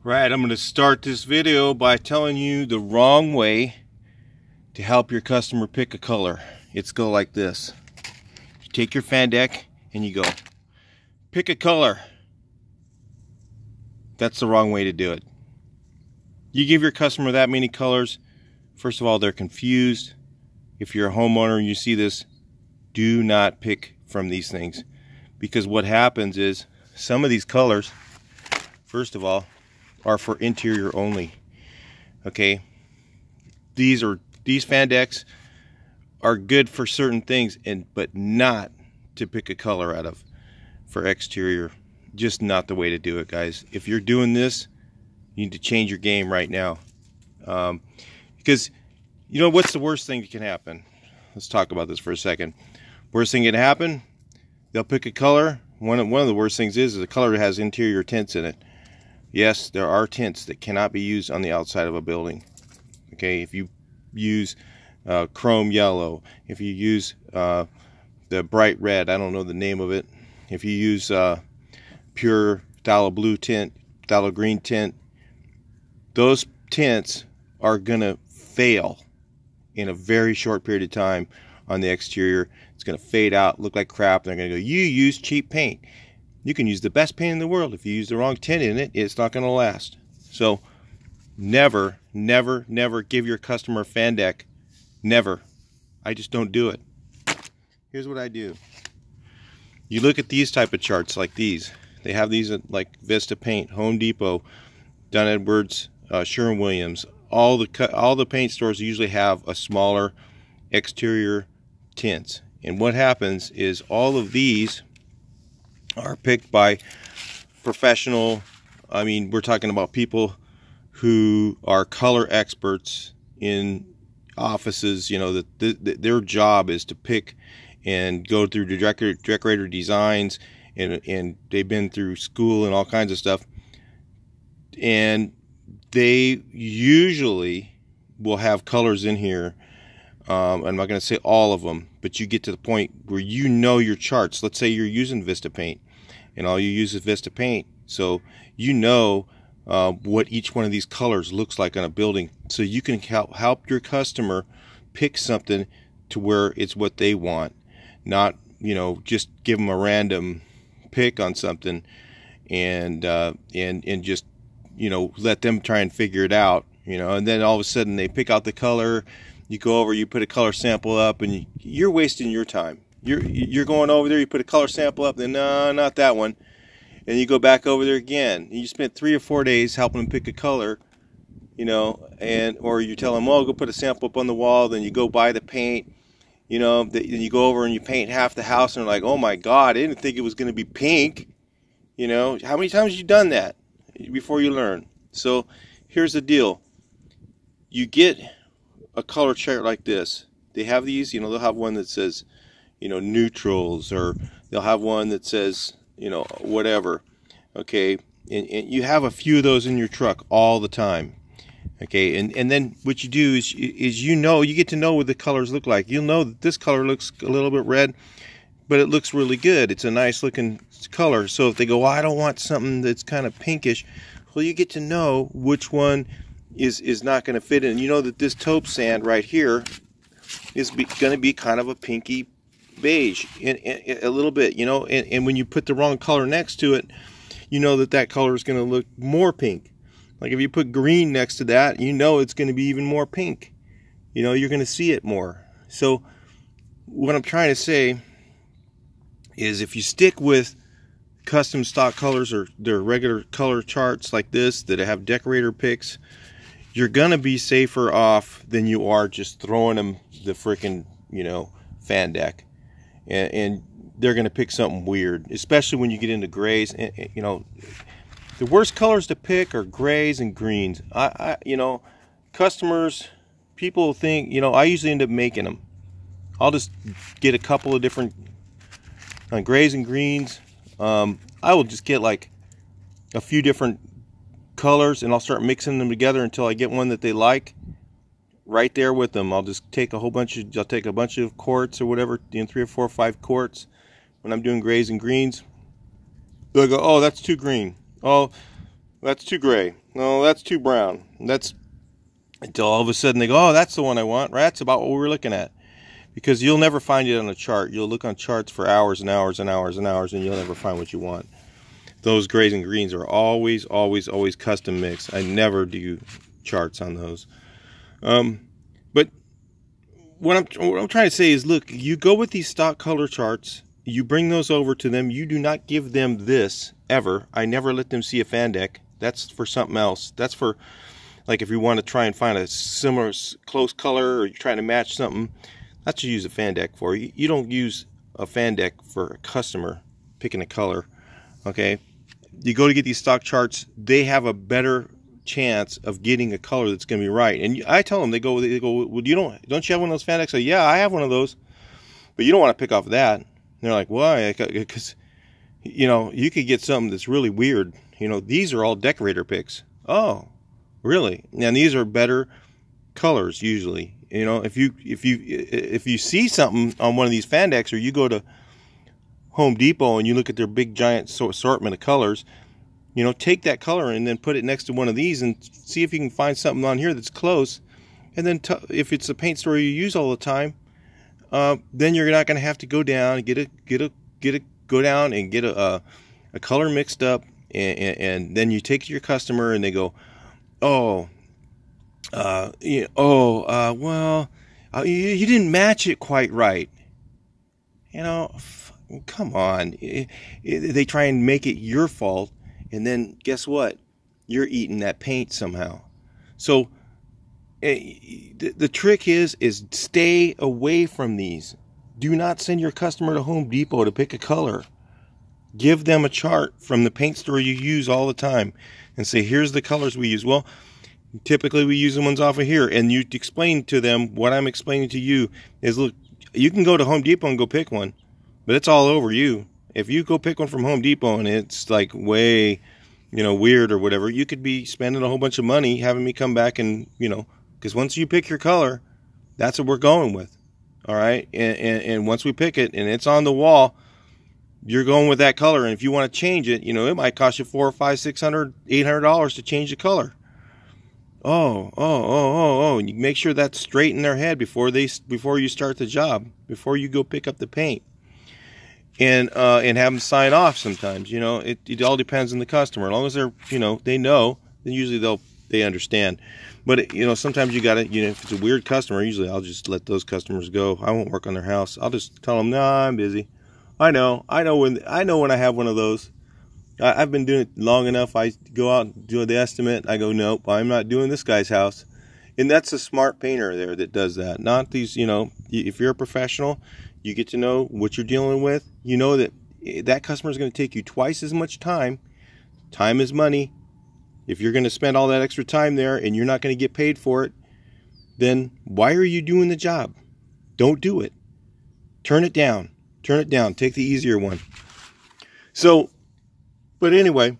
Right, I'm going to start this video by telling you the wrong way to help your customer pick a color. It's go like this. You take your fan deck and you go, pick a color. That's the wrong way to do it. You give your customer that many colors, first of all, they're confused. If you're a homeowner and you see this, do not pick from these things. Because what happens is, some of these colors, first of all, are for interior only. Okay, these fan decks are good for certain things, but not to pick a color out of for exterior. Just not the way to do it, guys. If you're doing this, you need to change your game right now. Because you know what's the worst thing that can happen? Let's talk about this for a second. Worst thing that can happen, they'll pick a color. One of the worst things is the color has interior tints in it. Yes, there are tints that cannot be used on the outside of a building. Okay, if you use chrome yellow, if you use the bright red, I don't know the name of it. If you use pure phthalo blue tint, phthalo green tint, those tints are gonna fail in a very short period of time on the exterior. It's gonna fade out, look like crap. They're gonna go, you use cheap paint. You can use the best paint in the world. If you use the wrong tint in it, it's not going to last. So never, never, never give your customer a fan deck. Never. I just don't do it. Here's what I do. You look at these type of charts like these. They have these at like Vista Paint, Home Depot, Dunn Edwards, Sherwin-Williams. All the paint stores usually have a smaller exterior tints. And what happens is all of these are picked by professional, I mean, we're talking about people who are color experts in offices, you know, that their job is to pick and go through the decorator designs, and they've been through school and all kinds of stuff. And they usually will have colors in here. I'm not going to say all of them, but you get to the point where you know your charts. Let's say you're using Vista Paint, and all you use is Vista Paint, so you know what each one of these colors looks like on a building, so you can help your customer pick something to where it's what they want, not, you know, just give them a random pick on something and just, you know, let them try and figure it out, you know, and then all of a sudden they pick out the color. You go over, you put a color sample up, and you're wasting your time. You're going over there, you put a color sample up, then no, not that one. And you go back over there again. You spent 3 or 4 days helping them pick a color, you know, or you tell them, oh, go put a sample up on the wall, then you go buy the paint, you know, then you go over and you paint half the house, and they're like, oh my God, I didn't think it was going to be pink. You know, how many times have you done that before you learn? So here's the deal. You get a color chart like this. They have these, you know, they'll have one that says, you know, neutrals, or they'll have one that says, you know, whatever. Okay, and you have a few of those in your truck all the time. Okay, and then what you do is you know, you get to know what the colors look like. You'll know that this color looks a little bit red, but it looks really good. It's a nice looking color. So if they go, well, I don't want something that's kind of pinkish, well, you get to know which one is not going to fit in. You know that this taupe sand right here is going to be kind of a pinky beige in a little bit, you know, and when you put the wrong color next to it, you know that color is going to look more pink. Like if you put green next to that, you know it's going to be even more pink. You know, you're going to see it more. So what I'm trying to say is, if you stick with custom stock colors or their regular color charts like this that have decorator picks, you're gonna be safer off than you are just throwing them the freaking, you know, fan deck, and they're gonna pick something weird, especially when you get into grays. And you know, the worst colors to pick are grays and greens. You know, customers, people think, you know, I usually end up making them. I'll just get a couple of different grays and greens. I will just get like a few different colors, and I'll start mixing them together until I get one that they like. Right there with them, I'll just take a bunch of quarts or whatever, you know, 3 or 4 or 5 quarts when I'm doing grays and greens. They'll go, oh, that's too green. Oh, that's too gray. No, that's too brown. That's until all of a sudden they go, oh, that's the one I want. Right? That's about what we're looking at. Because you'll never find it on a chart. You'll look on charts for hours and hours and hours and hours, and you'll never find what you want. Those grays and greens are always, always, always custom mixed. I never do charts on those. But what I'm trying to say is, look, you go with these stock color charts. You bring those over to them. You do not give them this ever. I never let them see a fan deck. That's for something else. That's for, like, if you want to try and find a similar close color, or you're trying to match something. That's what you use a fan deck for. You don't use a fan deck for a customer picking a color. Okay, you go to get these stock charts. They have a better chance of getting a color that's going to be right. And I tell them, they go, well, don't you have one of those fan decks? I say, yeah, I have one of those, but you don't want to pick off that. And they're like, why? Because, you know, you could get something that's really weird. You know, these are all decorator picks. Oh, really? And these are better colors usually. You know, if you see something on one of these fan decks, or you go to Home Depot and you look at their big giant assortment of colors, you know, take that color and then put it next to one of these and see if you can find something on here that's close. And then if it's a paint store you use all the time, then you're not going to have to go down and go down and get a color mixed up, and then you take it to your customer and they go, oh, well, you didn't match it quite right. You know, come on. They try and make it your fault, and then guess what? You're eating that paint somehow. So the trick is stay away from these. Do not send your customer to Home Depot to pick a color. Give them a chart from the paint store you use all the time and say, here's the colors we use. Well, typically we use the ones off of here, and you explain to them what I'm explaining to you is, look, you can go to Home Depot and go pick one, but it's all over you. If you go pick one from Home Depot and it's like way, you know, weird or whatever, you could be spending a whole bunch of money having me come back and, you know, because once you pick your color, that's what we're going with. All right. And once we pick it and it's on the wall, you're going with that color. And if you want to change it, you know, it might cost you $400, $500, $600, $800 to change the color. Oh, and you make sure that's straight in their head before you start the job, before you go pick up the paint, and have them sign off. Sometimes, you know, it all depends on the customer. As long as they're, you know, they know, then usually they understand. But you know, sometimes you gotta, you know, if it's a weird customer, usually I'll just let those customers go. I won't work on their house. I'll just tell them, nah, I'm busy. I know when I have one of those. I've been doing it long enough. I go out and do the estimate. I go, nope, I'm not doing this guy's house. And that's a smart painter there that does that. Not these, you know, if you're a professional, you get to know what you're dealing with. You know that customer is going to take you twice as much time. Time is money. If you're going to spend all that extra time there and you're not going to get paid for it, then why are you doing the job? Don't do it. Turn it down. Turn it down. Take the easier one. So, but anyway,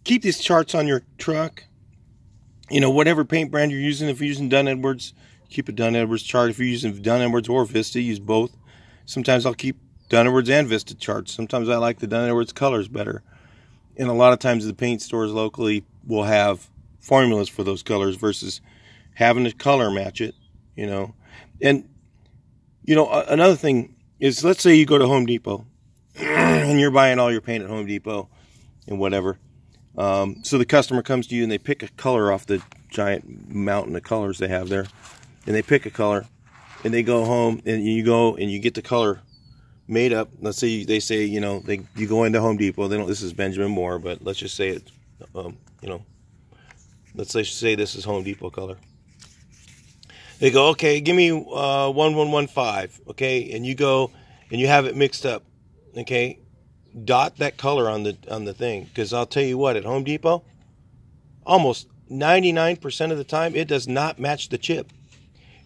keep these charts on your truck. You know, whatever paint brand you're using. If you're using Dunn Edwards, keep a Dunn Edwards chart. If you're using Dunn Edwards or Vista, use both. Sometimes I'll keep Dunn Edwards and Vista charts. Sometimes I like the Dunn Edwards colors better. And a lot of times the paint stores locally will have formulas for those colors versus having a color match it, you know. And, you know, another thing is, let's say you go to Home Depot and you're buying all your paint at Home Depot and whatever. So the customer comes to you and they pick a color off the giant mountain of colors they have there. And they pick a color and they go home and you go and you get the color made up. Let's say they say, you know, you go into Home Depot. They don't. This is Benjamin Moore, but let's just say it. You know, let's say this is Home Depot color. They go, okay, give me 1115. Okay, and you go and you have it mixed up. Okay, dot that color on the thing, because I'll tell you what, at Home Depot, almost 99% of the time it does not match the chip.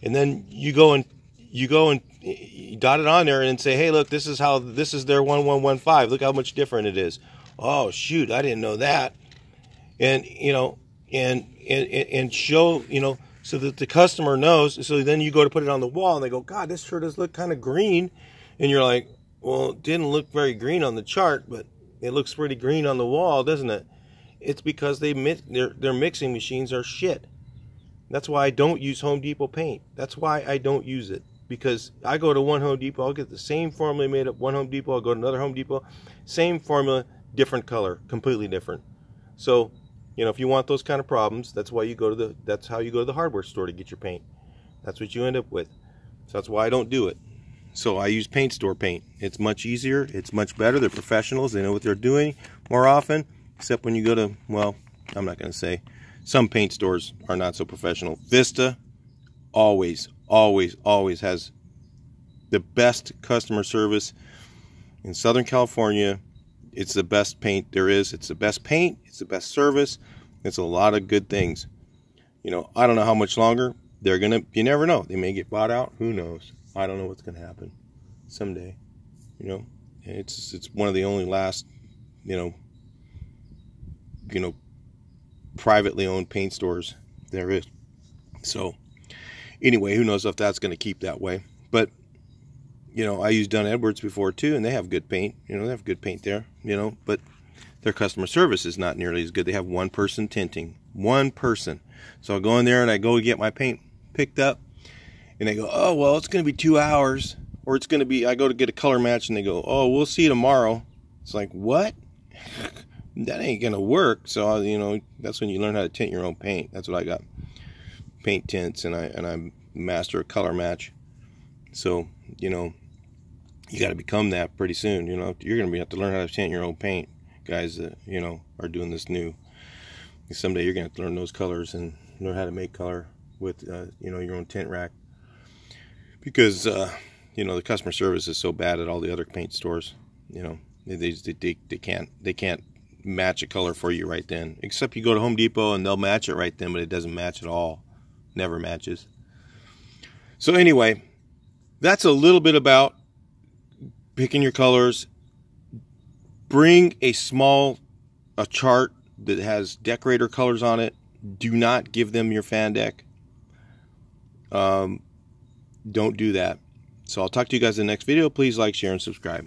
And then you go and you dot it on there and say, hey, look, this is their 1115. Look how much different it is. Oh shoot, I didn't know that. And you know, and show, you know, so that the customer knows. So then you go to put it on the wall and they go, God, this sure does look kind of green. And you're like, well, it didn't look very green on the chart, but it looks pretty green on the wall, doesn't it? It's because their mixing machines are shit. That's why I don't use Home Depot paint. That's why I don't use it. Because I go to one Home Depot, I'll get the same formula made at one Home Depot, I'll go to another Home Depot, same formula, different color, completely different. So, you know, if you want those kind of problems, that's how you go to the hardware store to get your paint. That's what you end up with. So that's why I don't do it. So I use paint store paint. It's much easier, it's much better. They're professionals, they know what they're doing more often, except when you go to, well, I'm not going to say. Some paint stores are not so professional. Vista always has the best customer service in Southern California. It's the best paint there is. It's the best paint. It's the best service. It's a lot of good things. You know, I don't know how much longer they're gonna. You never know. They may get bought out. Who knows? I don't know what's gonna happen someday. You know, it's one of the only last, you know, privately owned paint stores there is. So anyway, who knows if that's going to keep that way. But you know, I used Dunn Edwards before too, and they have good paint. You know, they have good paint there, you know, but their customer service is not nearly as good. They have one person tinting, one person. So I go in there and I go get my paint picked up, and they go, oh, well, it's going to be 2 hours, or it's going to be, I go to get a color match and they go, oh, we'll see you tomorrow. It's like, what? That ain't gonna work. So you know, that's when you learn how to tint your own paint. That's what I got, paint tints, and I master a color match. So you know, you got to become that pretty soon. You know, you're gonna have to learn how to tint your own paint, guys that, you know, are doing this new. Someday you're gonna have to learn those colors and learn how to make color with you know, your own tint rack, because you know, the customer service is so bad at all the other paint stores. You know, they can't match a color for you right then, except you go to Home Depot and they'll match it right then, but it doesn't match at all. Never matches. So anyway, that's a little bit about picking your colors. Bring a chart that has decorator colors on it. Do not give them your fan deck. Don't do that. So I'll talk to you guys in the next video. Please like, share, and subscribe.